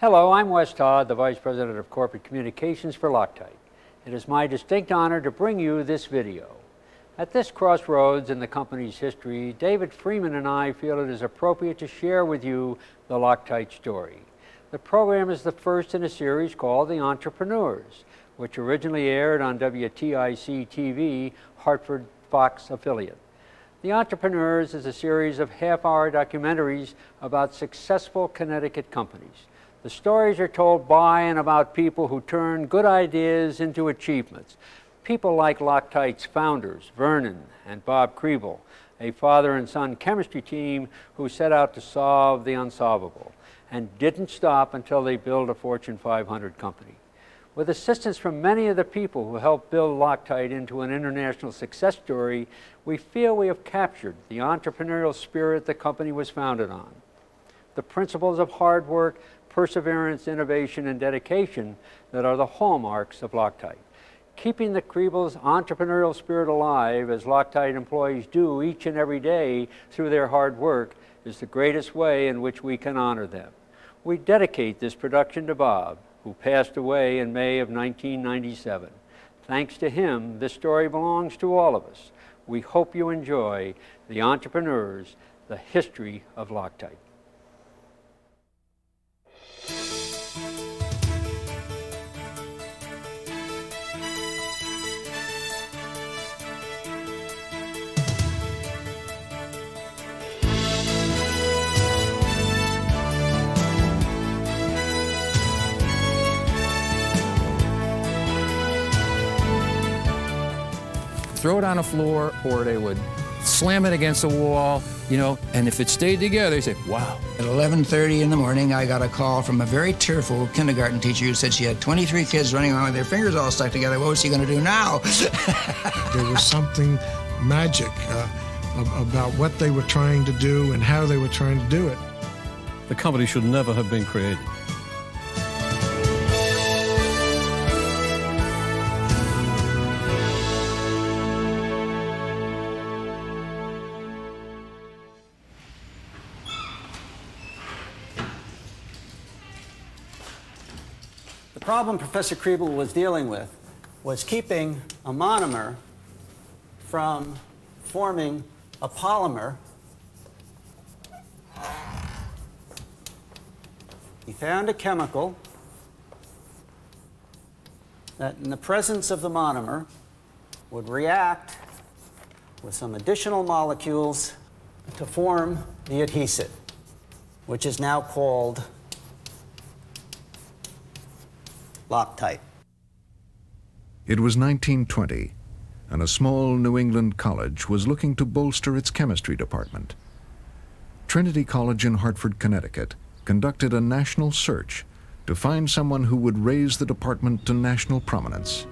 Hello, I'm Wes Todd, the Vice President of Corporate Communications for Loctite. It is my distinct honor to bring you this video. At this crossroads in the company's history, David Freeman and I feel it is appropriate to share with you the Loctite story. The program is the first in a series called The Entrepreneurs, which originally aired on WTIC-TV Hartford Fox affiliate. The Entrepreneurs is a series of half-hour documentaries about successful Connecticut companies. The stories are told by and about people who turn good ideas into achievements. People like Loctite's founders, Vernon and Bob Krieble, a father and son chemistry team who set out to solve the unsolvable and didn't stop until they built a Fortune 500 company. With assistance from many of the people who helped build Loctite into an international success story, we feel we have captured the entrepreneurial spirit the company was founded on. The principles of hard work, perseverance, innovation, and dedication that are the hallmarks of Loctite. Keeping the Krieble's entrepreneurial spirit alive, as Loctite employees do each and every day through their hard work, is the greatest way in which we can honor them. We dedicate this production to Bob, who passed away in May of 1997. Thanks to him, this story belongs to all of us. We hope you enjoy The Entrepreneurs, the history of Loctite. Throw it on the floor, or they would slam it against a wall, you know, and if it stayed together, they say, wow. At 11:30 in the morning, I got a call from a very tearful kindergarten teacher who said she had 23 kids running around with their fingers all stuck together. What was she going to do now? There was something magic about what they were trying to do and how they were trying to do it. The company should never have been created. The problem Professor Krieble was dealing with was keeping a monomer from forming a polymer. He found a chemical that, in the presence of the monomer, would react with some additional molecules to form the adhesive, which is now called Loctite. It was 1920, and a small New England college was looking to bolster its chemistry department. Trinity College in Hartford, Connecticut, conducted a national search to find someone who would raise the department to national prominence.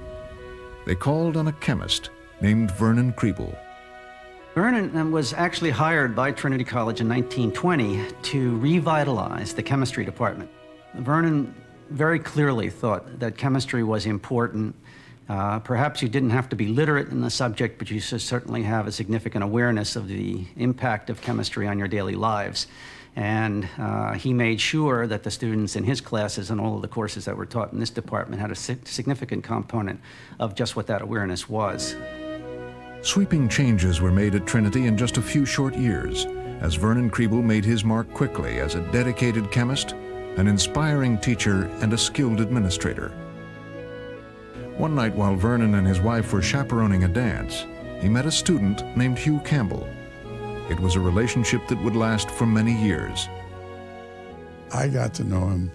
They called on a chemist named Vernon Krieble. Vernon was actually hired by Trinity College in 1920 to revitalize the chemistry department. Vernon very clearly thought that chemistry was important. Perhaps you didn't have to be literate in the subject, but you should certainly have a significant awareness of the impact of chemistry on your daily lives. And he made sure that the students in his classes and all of the courses that were taught in this department had a significant component of just what that awareness was. Sweeping changes were made at Trinity in just a few short years, as Vernon Krieble made his mark quickly as a dedicated chemist, an inspiring teacher, and a skilled administrator. One night while Vernon and his wife were chaperoning a dance, he met a student named Hugh Campbell. It was a relationship that would last for many years. I got to know him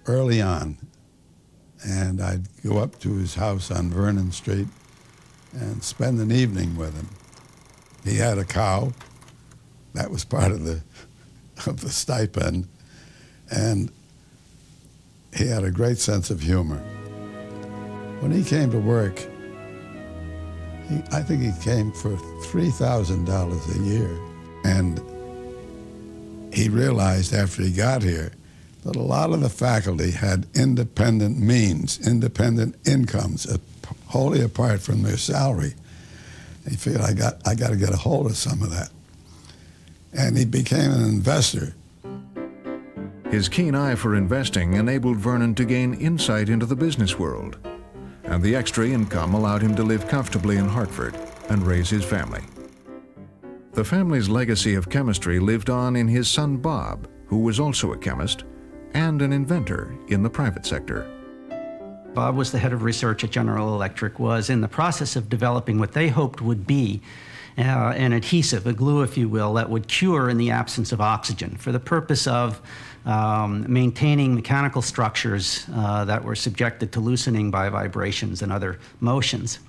early on, and I'd go up to his house on Vernon Street and spend an evening with him. He had a cow. That was part of the stipend. And he had a great sense of humor. When he came to work, I think he came for $3,000 a year. And he realized after he got here that a lot of the faculty had independent means, independent incomes, wholly apart from their salary. He figured, I got to get a hold of some of that. And he became an investor. His keen eye for investing enabled Vernon to gain insight into the business world, and the extra income allowed him to live comfortably in Hartford and raise his family. The family's legacy of chemistry lived on in his son Bob, who was also a chemist and an inventor in the private sector. Bob was the head of research at General Electric, was in the process of developing what they hoped would be an adhesive, a glue, if you will, that would cure in the absence of oxygen for the purpose of maintaining mechanical structures that were subjected to loosening by vibrations and other motions.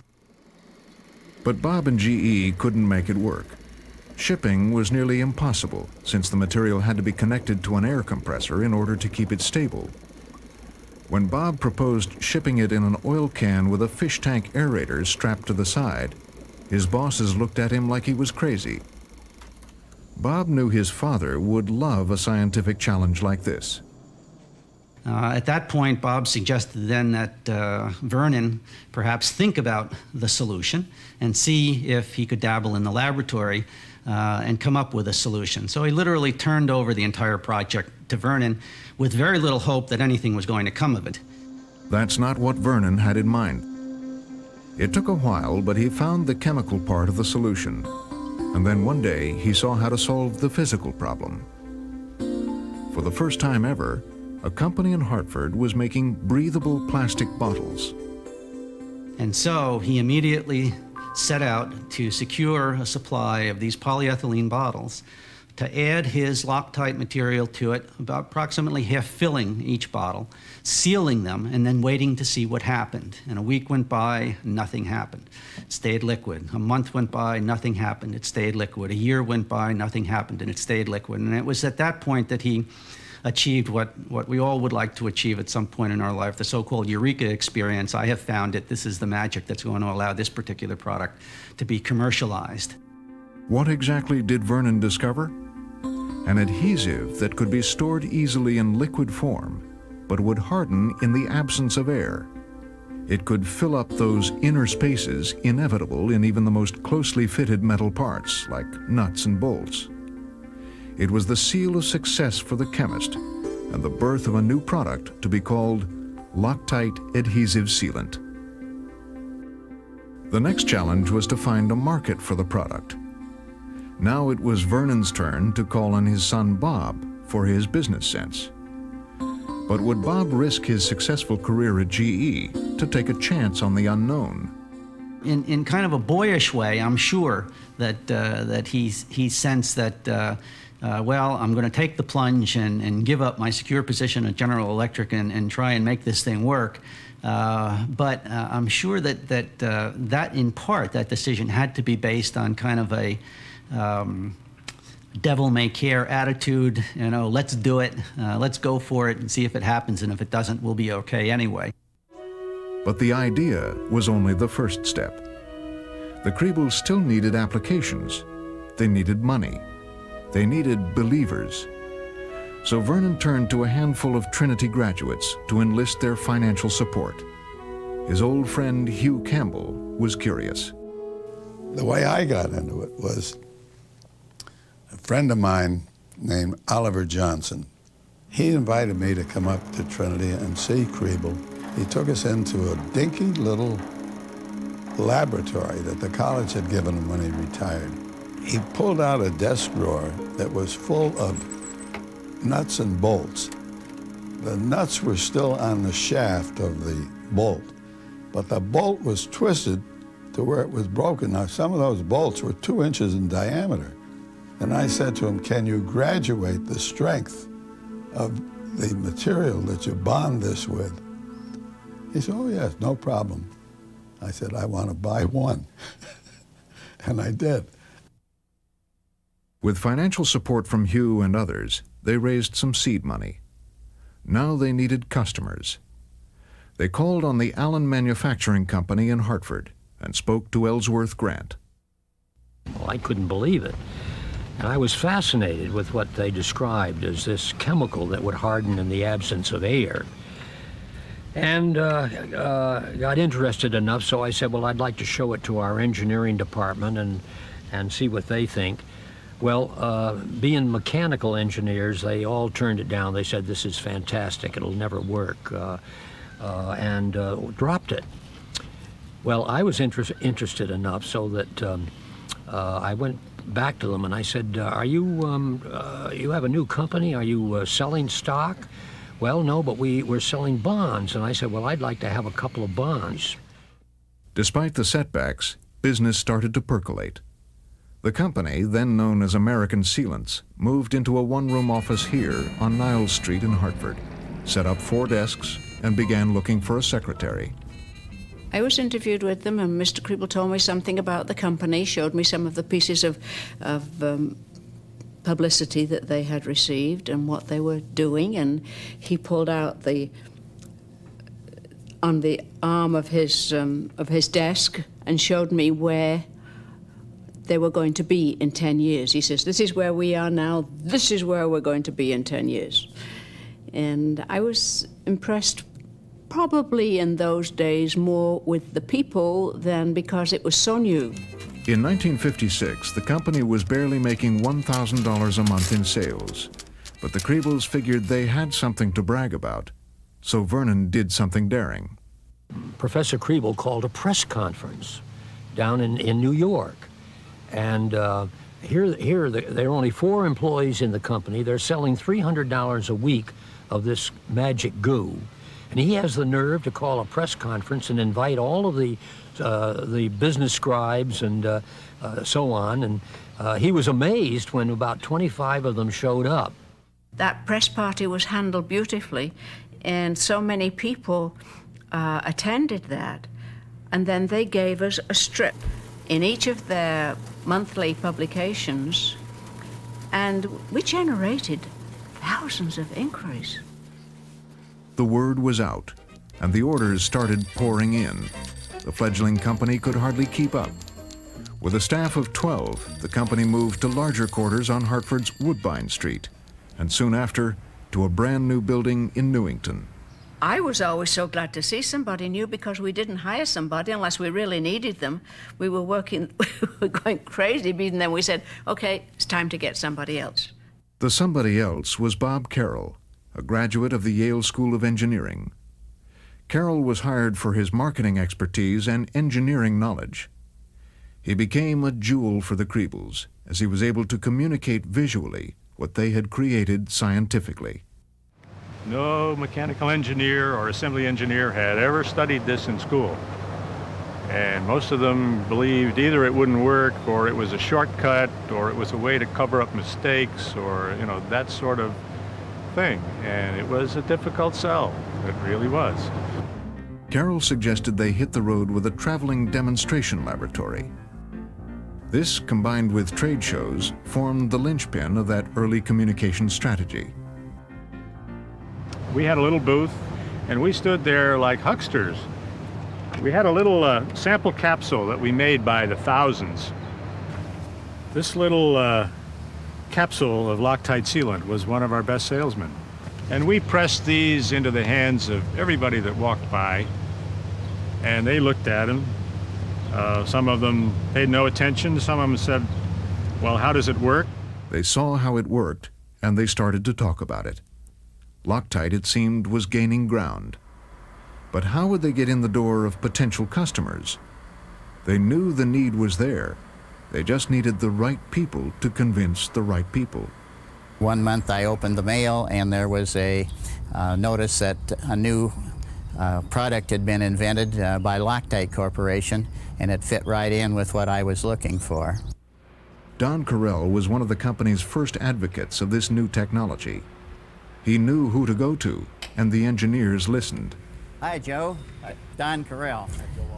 But Bob and GE couldn't make it work. Shipping was nearly impossible, since the material had to be connected to an air compressor in order to keep it stable. When Bob proposed shipping it in an oil can with a fish tank aerator strapped to the side, his bosses looked at him like he was crazy. Bob knew his father would love a scientific challenge like this. At that point, Bob suggested then that Vernon perhaps think about the solution and see if he could dabble in the laboratory and come up with a solution. So he literally turned over the entire project to Vernon with very little hope that anything was going to come of it. That's not what Vernon had in mind. It took a while, but he found the chemical part of the solution. And then one day, he saw how to solve the physical problem. For the first time ever, a company in Hartford was making breathable plastic bottles. And so he immediately set out to secure a supply of these polyethylene bottles, to add his Loctite material to it, about approximately half filling each bottle, sealing them, and then waiting to see what happened. And a week went by, nothing happened. It stayed liquid. A month went by, nothing happened. It stayed liquid. A year went by, nothing happened, and it stayed liquid. And it was at that point that he achieved what we all would like to achieve at some point in our life, the so-called eureka experience. I have found it. This is the magic that's going to allow this particular product to be commercialized. What exactly did Vernon discover? An adhesive that could be stored easily in liquid form, but would harden in the absence of air. It could fill up those inner spaces inevitable in even the most closely fitted metal parts, like nuts and bolts. It was the seal of success for the chemist and the birth of a new product to be called Loctite Adhesive Sealant. The next challenge was to find a market for the product. Now it was Vernon's turn to call on his son Bob for his business sense. But would Bob risk his successful career at GE to take a chance on the unknown? In kind of a boyish way, I'm sure that he sensed that, well, I'm going to take the plunge and give up my secure position at General Electric and try and make this thing work. But I'm sure that in part, that decision had to be based on kind of a devil-may-care attitude. You know, let's do it, let's go for it and see if it happens, and if it doesn't, we'll be okay anyway. But the idea was only the first step. The Kriebles still needed applications. They needed money. They needed believers. So Vernon turned to a handful of Trinity graduates to enlist their financial support. His old friend Hugh Campbell was curious. The way I got into it was a friend of mine named Oliver Johnson. He invited me to come up to Trinity and see Krieble. He took us into a dinky little laboratory that the college had given him when he retired. He pulled out a desk drawer that was full of nuts and bolts. The nuts were still on the shaft of the bolt, but the bolt was twisted to where it was broken. Now, some of those bolts were 2 inches in diameter. And I said to him, can you graduate the strength of the material that you bond this with? He said, oh, yes, no problem. I said, I want to buy one. And I did. With financial support from Hugh and others, they raised some seed money. Now they needed customers. They called on the Allen Manufacturing Company in Hartford and spoke to Ellsworth Grant. Well, I couldn't believe it. And I was fascinated with what they described as this chemical that would harden in the absence of air. And got interested enough, so I said, well, I'd like to show it to our engineering department and see what they think. Well, being mechanical engineers, they all turned it down. They said, this is fantastic, it'll never work, and dropped it. Well, I was interested enough so that I went back to them and I said, are you, you have a new company? Are you selling stock? Well, no, but we're selling bonds. And I said, well, I'd like to have a couple of bonds. Despite the setbacks, business started to percolate. The company, then known as American Sealants, moved into a one-room office here on Niles Street in Hartford, set up 4 desks, and began looking for a secretary. I was interviewed with them, and Mr. Krieble told me something about the company, showed me some of the pieces of publicity that they had received and what they were doing, and he pulled out on the arm of his desk and showed me where they were going to be in 10 years. He says, this is where we are now, this is where we're going to be in 10 years. And I was impressed probably in those days more with the people than because it was so new. In 1956, the company was barely making $1,000 a month in sales, but the Kriebles figured they had something to brag about, so Vernon did something daring. Professor Krieble called a press conference down in New York. And here there are only 4 employees in the company. They're selling $300 a week of this magic goo. And he has the nerve to call a press conference and invite all of the business scribes and so on. And he was amazed when about 25 of them showed up. That press party was handled beautifully, and so many people attended that. And then they gave us a strip in each of their monthly publications, and we generated thousands of inquiries. The word was out, and the orders started pouring in. The fledgling company could hardly keep up. With a staff of 12, the company moved to larger quarters on Hartford's Woodbine Street, and soon after, to a brand new building in Newington. I was always so glad to see somebody new because we didn't hire somebody unless we really needed them. We were working, we were going crazy, and then we said, okay, it's time to get somebody else. The somebody else was Bob Carroll, a graduate of the Yale School of Engineering. Carroll was hired for his marketing expertise and engineering knowledge. He became a jewel for the Kriebles, as he was able to communicate visually what they had created scientifically. No mechanical engineer or assembly engineer had ever studied this in school. And most of them believed either it wouldn't work, or it was a shortcut, or it was a way to cover up mistakes, or, you know, that sort of thing. And it was a difficult sell. It really was. Carroll suggested they hit the road with a traveling demonstration laboratory. This, combined with trade shows, formed the linchpin of that early communication strategy. We had a little booth, and we stood there like hucksters. We had a little sample capsule that we made by the thousands. This little capsule of Loctite sealant was one of our best salesmen. And we pressed these into the hands of everybody that walked by, and they looked at them. Some of them paid no attention. Some of them said, well, how does it work? They saw how it worked, and they started to talk about it. Loctite, it seemed, was gaining ground. But how would they get in the door of potential customers? They knew the need was there. They just needed the right people to convince the right people. One month I opened the mail and there was a notice that a new product had been invented by Loctite Corporation, and it fit right in with what I was looking for. Don Carroll was one of the company's first advocates of this new technology. He knew who to go to, and the engineers listened. Hi, Joe. Don Carroll.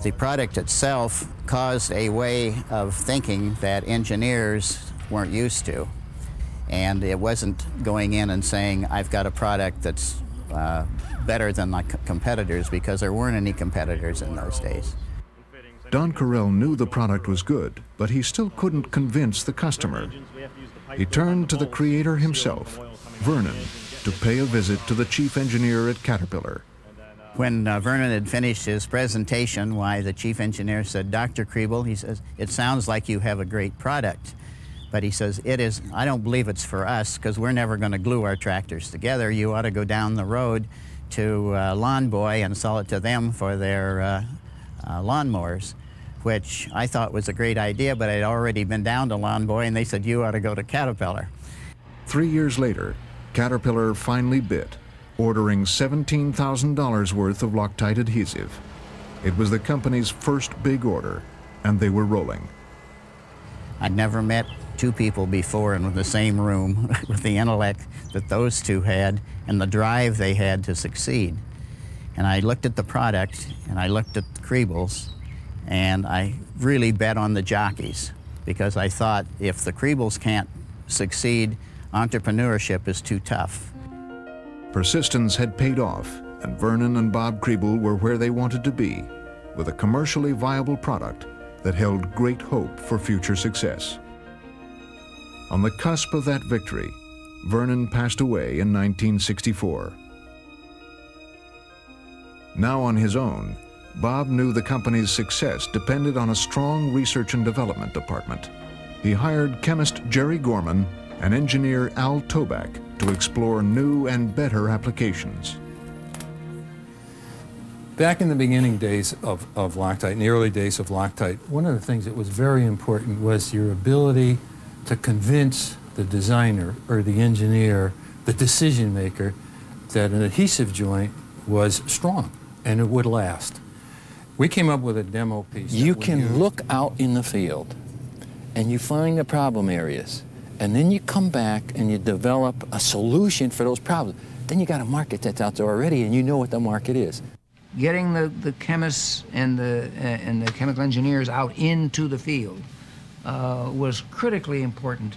The product itself caused a way of thinking that engineers weren't used to. And it wasn't going in and saying, I've got a product that's better than my competitors, because there weren't any competitors in those days. Don Carroll knew the product was good, but he still couldn't convince the customer. He turned to the creator himself, Vernon, to pay a visit to the chief engineer at Caterpillar. When Vernon had finished his presentation, the chief engineer said, Dr. Krieble, he says, it sounds like you have a great product. But he says, I don't believe it's for us because we're never going to glue our tractors together. You ought to go down the road to Lawn Boy and sell it to them for their lawnmowers, which I thought was a great idea, but I'd already been down to Lawn Boy and they said, you ought to go to Caterpillar. 3 years later, Caterpillar finally bit, ordering $17,000 worth of Loctite adhesive. It was the company's first big order, and they were rolling. I'd never met two people before in the same room with the intellect that those two had and the drive they had to succeed. And I looked at the product, and I looked at the Kriebles, and I really bet on the jockeys, because I thought if the Kriebles can't succeed, entrepreneurship is too tough. Persistence had paid off, and Vernon and Bob Krieble were where they wanted to be, with a commercially viable product that held great hope for future success. On the cusp of that victory, Vernon passed away in 1964. Now on his own, Bob knew the company's success depended on a strong research and development department. He hired chemist Jerry Gorman and engineer Al Toback to explore new and better applications. Back in the beginning days of Loctite, in the early days of Loctite, one of the things that was very important was your ability to convince the designer or the engineer, the decision maker, that an adhesive joint was strong and it would last. We came up with a demo piece. You can look out in the field and you find the problem areas, and then you come back and you develop a solution for those problems. Then you got a market that's out there already and you know what the market is. Getting the chemists and the chemical engineers out into the field was critically important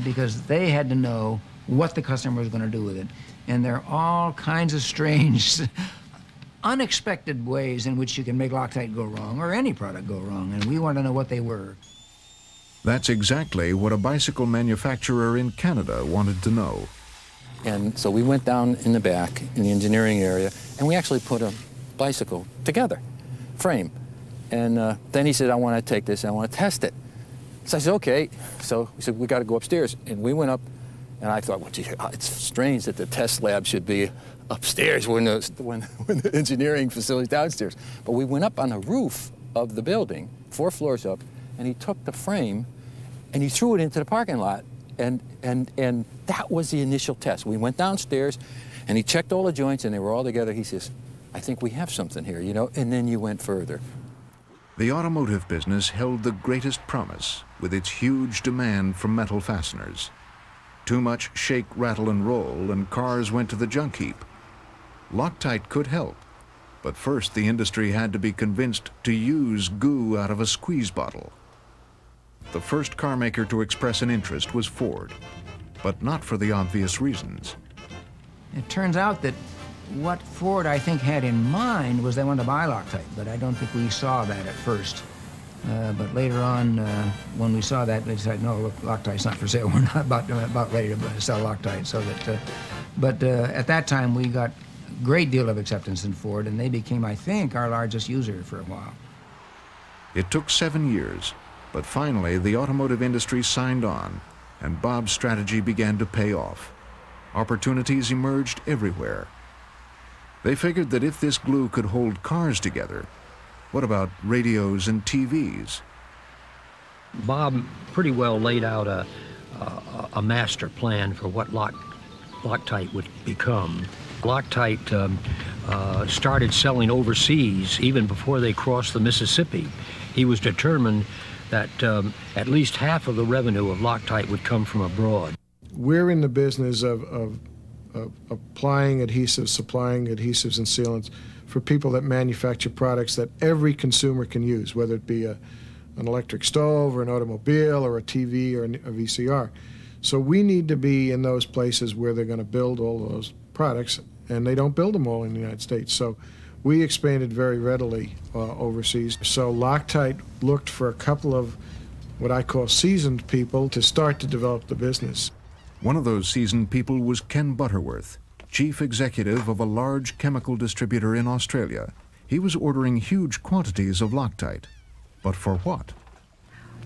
because they had to know what the customer was going to do with it. And there are all kinds of strange, unexpected ways in which you can make Loctite go wrong, or any product go wrong, and we want to know what they were. That's exactly what a bicycle manufacturer in Canada wanted to know. And so we went down in the back, in the engineering area, and we actually put a bicycle together, frame. And then he said, I want to take this, I want to test it. So I said, okay. So we said, we got to go upstairs. And we went up, and I thought, well, gee, it's strange that the test lab should be upstairs when the engineering facility's downstairs. But we went up on the roof of the building, 4 floors up, and he took the frame and he threw it into the parking lot. And that was the initial test. We went downstairs and he checked all the joints and they were all together. He says, I think we have something here, you know, and then you went further. The automotive business held the greatest promise with its huge demand for metal fasteners. Too much shake, rattle, and roll, and cars went to the junk heap. Loctite could help, but first the industry had to be convinced to use goo out of a squeeze bottle. The first car maker to express an interest was Ford, but not for the obvious reasons. It turns out that what Ford, I think, had in mind was they wanted to buy Loctite, but I don't think we saw that at first. But later on, when we saw that, they decided, no, look, Loctite's not for sale. We're not about ready to sell Loctite. So that, but at that time, we got a great deal of acceptance in Ford, and they became, I think, our largest user for a while. It took 7 years, but finally the automotive industry signed on, and Bob's strategy began to pay off. Opportunities emerged everywhere. They figured that if this glue could hold cars together, what about radios and TVs? Bob pretty well laid out a master plan for what Loctite would become. Loctite started selling overseas even before they crossed the Mississippi. He was determined that at least half of the revenue of Loctite would come from abroad. We're in the business of applying adhesives, supplying adhesives and sealants for people that manufacture products that every consumer can use, whether it be an electric stove or an automobile or a TV or a VCR. So we need to be in those places where they're going to build all those products, and they don't build them all in the United States. So we expanded very readily overseas. So Loctite looked for a couple of what I call seasoned people to start to develop the business. One of those seasoned people was Ken Butterworth, chief executive of a large chemical distributor in Australia. He was ordering huge quantities of Loctite. But for what?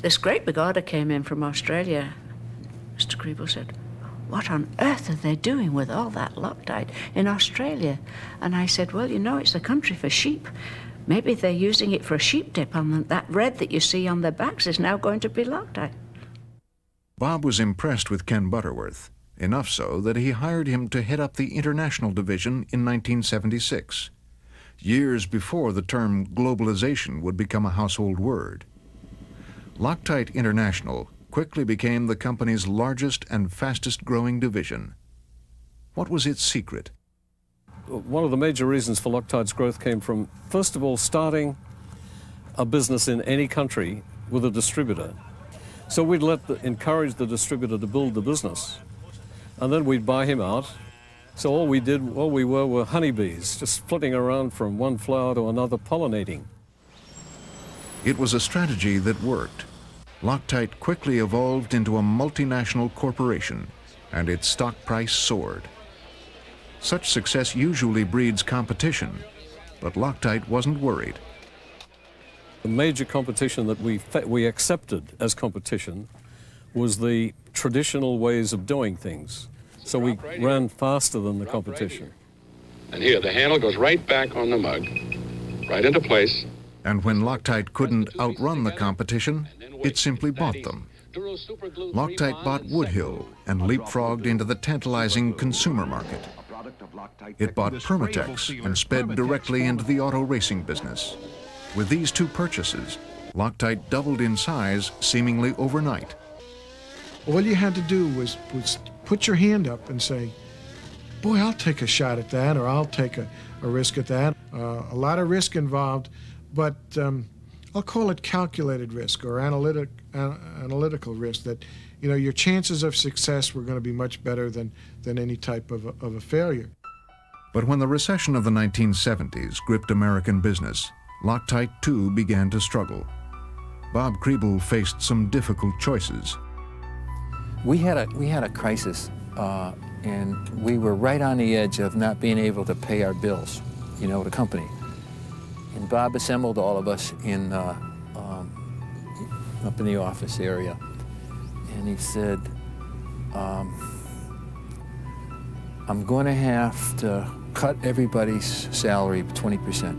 this great big order came in from Australia. Mr. Krieble said, "What on earth are they doing with all that Loctite in Australia?" And I said, "Well, you know, it's a country for sheep. Maybe they're using it for a sheep dip, and that red that you see on their backs is now going to be Loctite." Bob was impressed with Ken Butterworth, enough so that he hired him to head up the international division in 1976, years before the term globalization would become a household word. Loctite International quickly became the company's largest and fastest-growing division. What was its secret? One of the major reasons for Loctite's growth came from, first of all, starting a business in any country with a distributor. So we'd encourage the distributor to build the business, and then we'd buy him out. So all we were honeybees, just flitting around from one flower to another, pollinating. It was a strategy that worked. Loctite quickly evolved into a multinational corporation, and its stock price soared. Such success usually breeds competition, but Loctite wasn't worried. The major competition that we accepted as competition was the traditional ways of doing things. So we ran faster than the competition. And here, the handle goes right back on the mug, right into place. And when Loctite couldn't outrun the competition, it simply bought them. Loctite bought Woodhill and leapfrogged into the tantalizing consumer market. It bought Permatex and sped directly into the auto racing business. With these two purchases, Loctite doubled in size seemingly overnight. All you had to do was put your hand up and say, "Boy, I'll take a shot at that," or "I'll take a risk at that." A lot of risk involved, but I'll call it calculated risk or analytical risk, that, you know, your chances of success were going to be much better than any type of a failure. But when the recession of the 1970s gripped American business, Loctite too began to struggle. Bob Krieble faced some difficult choices. We had a crisis, and we were right on the edge of not being able to pay our bills, you know, the company. And Bob assembled all of us in up in the office area, and he said, "I'm going to have to cut everybody's salary 20%.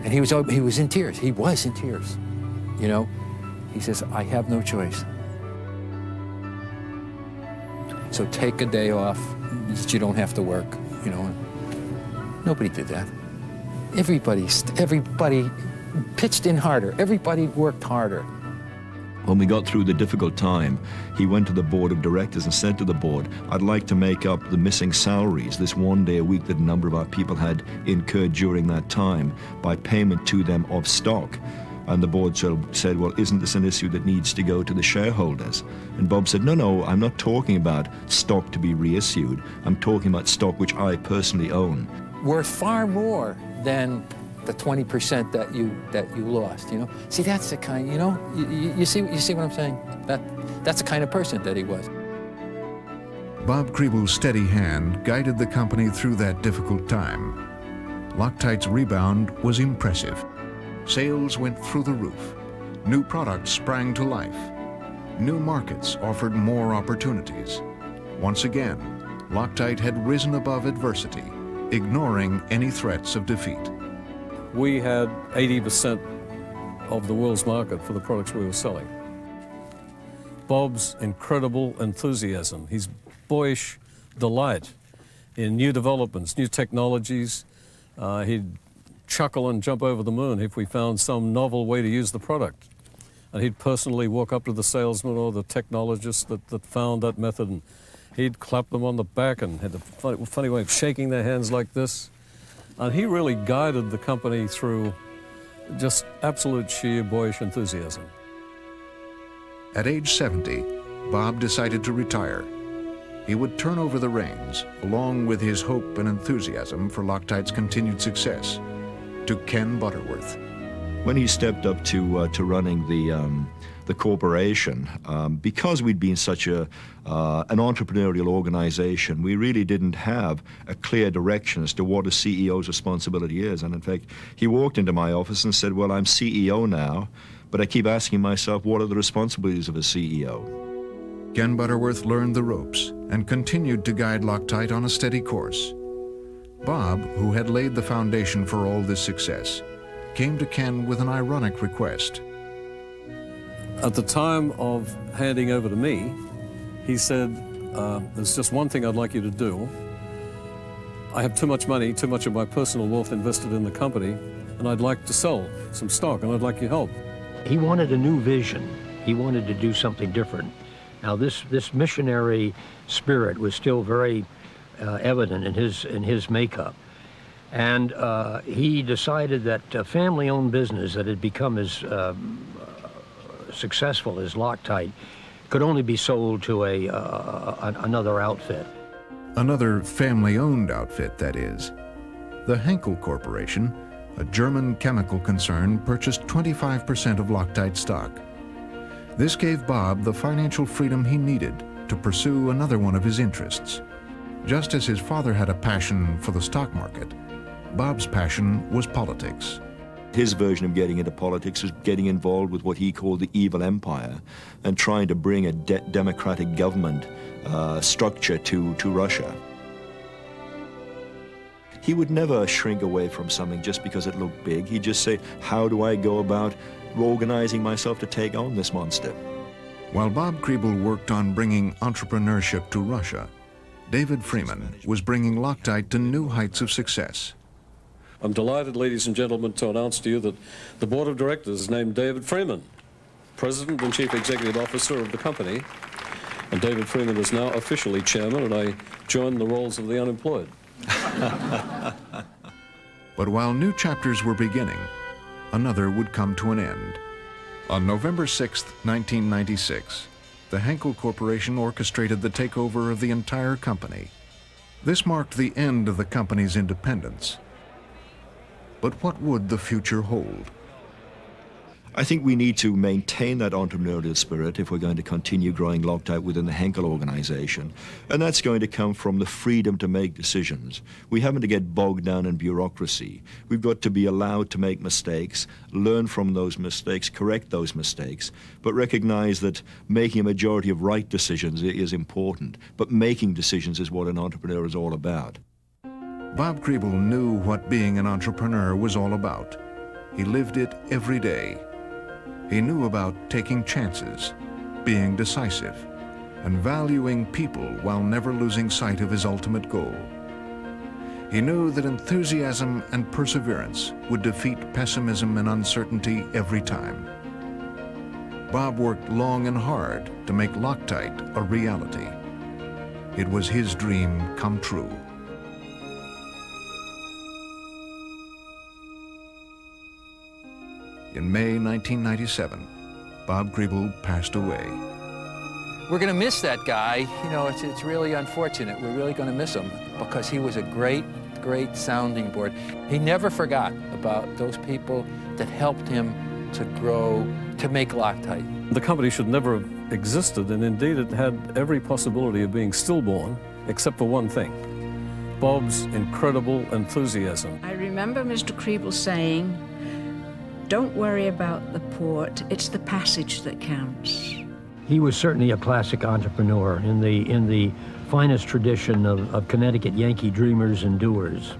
And he was in tears. He was in tears, you know. He says, "I have no choice. So take a day off that you don't have to work," you know. Nobody did that. Everybody pitched in harder. Everybody worked harder. When we got through the difficult time, he went to the board of directors and said to the board, "I'd like to make up the missing salaries, this 1 day a week that a number of our people had incurred during that time, by payment to them of stock." And the board said, "Well, isn't this an issue that needs to go to the shareholders?" And Bob said, "No, I'm not talking about stock to be reissued. I'm talking about stock which I personally own." Worth far more than the 20% that you lost, you know. See, that's the kind, you know, you see what I'm saying? That's the kind of person that he was. Bob Krieble's steady hand guided the company through that difficult time. Loctite's rebound was impressive. Sales went through the roof. New products sprang to life. New markets offered more opportunities. Once again, Loctite had risen above adversity, ignoring any threats of defeat. We had 80% of the world's market for the products we were selling. Bob's incredible enthusiasm, his boyish delight in new developments, new technologies. He'd chuckle and jump over the moon if we found some novel way to use the product. And he'd personally walk up to the salesman or the technologist that found that method, and he'd clap them on the back and had a funny way of shaking their hands like this. And he really guided the company through just absolute sheer boyish enthusiasm. At age 70, Bob decided to retire. He would turn over the reins, along with his hope and enthusiasm for Loctite's continued success, to Ken Butterworth. When he stepped up to running the corporation, because we'd been such an entrepreneurial organization, we really didn't have a clear direction as to what a CEO's responsibility is. And in fact, he walked into my office and said, "Well, I'm CEO now, But I keep asking myself, what are the responsibilities of a CEO? Ken Butterworth learned the ropes and continued to guide Loctite on a steady course. Bob, who had laid the foundation for all this success, came to Ken with an ironic request. At the time of handing over to me, he said, there's just one thing I'd like you to do. I have too much money, too much of my personal wealth invested in the company, and I'd like to sell some stock, and I'd like your help. He wanted a new vision. He wanted to do something different. Now, this missionary spirit was still very evident in his makeup. And he decided that a family-owned business that had become as successful as Loctite could only be sold to another outfit. Another family-owned outfit, that is. The Henkel Corporation, a German chemical concern, purchased 25% of Loctite stock. This gave Bob the financial freedom he needed to pursue another one of his interests. Just as his father had a passion for the stock market, Bob's passion was politics. His version of getting into politics was getting involved with what he called the evil empire and trying to bring a democratic government structure to Russia. He would never shrink away from something just because it looked big. He'd just say, how do I go about organizing myself to take on this monster? While Bob Krieble worked on bringing entrepreneurship to Russia, David Freeman was bringing Loctite to new heights of success. I'm delighted, ladies and gentlemen, to announce to you that the board of directors named David Freeman President and Chief Executive Officer of the company, and David Freeman is now officially chairman, and I join the rolls of the unemployed. But while new chapters were beginning, another would come to an end. On November 6, 1996, the Henkel Corporation orchestrated the takeover of the entire company. This marked the end of the company's independence. But what would the future hold? I think we need to maintain that entrepreneurial spirit if we're going to continue growing Loctite within the Henkel organization. And that's going to come from the freedom to make decisions. We haven't to get bogged down in bureaucracy. We've got to be allowed to make mistakes, learn from those mistakes, correct those mistakes, but recognize that making a majority of right decisions is important. But making decisions is what an entrepreneur is all about. Bob Krieble knew what being an entrepreneur was all about. He lived it every day. He knew about taking chances, being decisive, and valuing people while never losing sight of his ultimate goal. He knew that enthusiasm and perseverance would defeat pessimism and uncertainty every time. Bob worked long and hard to make Loctite a reality. It was his dream come true. In May 1997, Bob Krieble passed away. We're going to miss that guy. You know, it's really unfortunate. We're really going to miss him because he was a great, great sounding board. He never forgot about those people that helped him to grow, to make Loctite. The company should never have existed, and indeed it had every possibility of being stillborn, except for one thing: Bob's incredible enthusiasm. I remember Mr. Krieble saying, "Don't worry about the port, it's the passage that counts." He was certainly a classic entrepreneur in the finest tradition of Connecticut Yankee dreamers and doers.